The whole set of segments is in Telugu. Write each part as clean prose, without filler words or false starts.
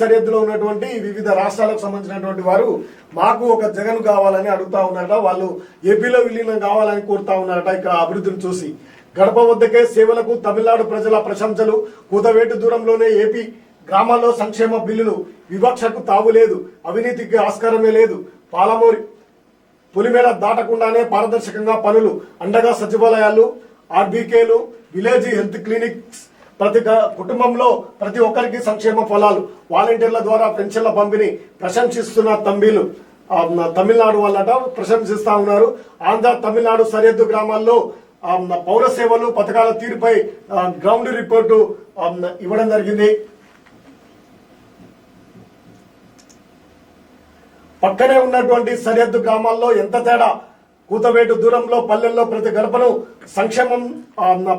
సరిహద్దులో ఉన్నటువంటి వివిధ రాష్ట్రాలకు సంబంధించినటువంటి వారు మాకు ఒక జగన్ కావాలని అడుగుతా ఉన్నారట. వాళ్ళు ఏపీలో విలీనం కావాలని కోరుతా ఉన్నారట. ఇక్కడ అభివృద్ధిని చూసి గడప వద్దకే సేవలకు తమిళనాడు ప్రజల ప్రశంసలు. కూతవేటు దూరంలోనే ఏపీ గ్రామాల్లో సంక్షేమ బిల్లులు. వివక్షకు తావు లేదు, అవినీతికి ఆస్కారమే లేదు. పాలమూరి పులిమేర దాటకుండానే పారదర్శకంగా పనులు. అండగా సచివాలయాలు, ఆర్బీకేలు, విలేజ్ హెల్త్ క్లినిక్స్. ప్రతి కుటుంబంలో ప్రతి ఒక్కరికి సంక్షేమ ఫలాలు. వాలంటీర్ల ద్వారా పెన్షన్ల పంపిణీ. ప్రశంసిస్తున్న తమిళనాడు వాళ్ళట ప్రశంసిస్తా ఉన్నారు. ఆంధ్ర తమిళనాడు సరిహద్దు గ్రామాల్లో పౌర సేవలు పథకాల తీరుపై గ్రౌండ్ రిపోర్టు ఇవ్వడం జరిగింది. పక్కనే ఉన్నటువంటి సరిహద్దు గ్రామాల్లో ఎంత తేడా. కూతవేటు దూరంలో పల్లెల్లో ప్రతి గడపను సంక్షేమం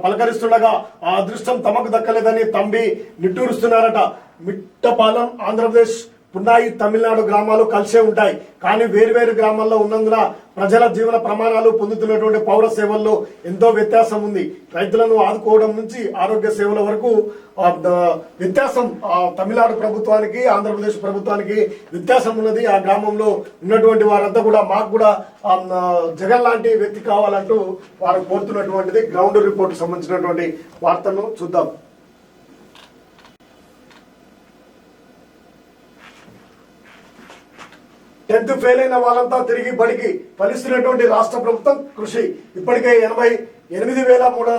పలకరిస్తుండగా ఆ అదృష్టం తమకు దక్కలేదని తంబి నిట్టూరుస్తున్నారట. మిట్టపాలెం ఆంధ్రప్రదేశ్, పున్నాయి తమిళనాడు గ్రామాలు కలిసే ఉంటాయి. కానీ వేరువేరు గ్రామాల్లో ఉన్నందున ప్రజల జీవన ప్రమాణాలు, పొందుతున్నటువంటి పౌర సేవల్లో ఎంతో వ్యత్యాసం ఉంది. రైతులను ఆదుకోవడం నుంచి ఆరోగ్య సేవల వరకు వ్యత్యాసం తమిళనాడు ప్రభుత్వానికి, ఆంధ్రప్రదేశ్ ప్రభుత్వానికి వ్యత్యాసం ఉన్నది. ఆ గ్రామంలో ఉన్నటువంటి వారంతా కూడా మాకు కూడా జగన్ లాంటి వ్యక్తి కావాలంటూ వారు కోరుతున్నటువంటిది. గ్రౌండ్ రిపోర్ట్ సంబంధించినటువంటి వార్తను చూద్దాం. 10th ఫెయిల్ అయిన వాళ్ళంతా తిరిగి బడికి. ఫలిస్తున్నటువంటి రాష్ట్ర ప్రభుత్వం కృషి. ఇప్పటికే 88,300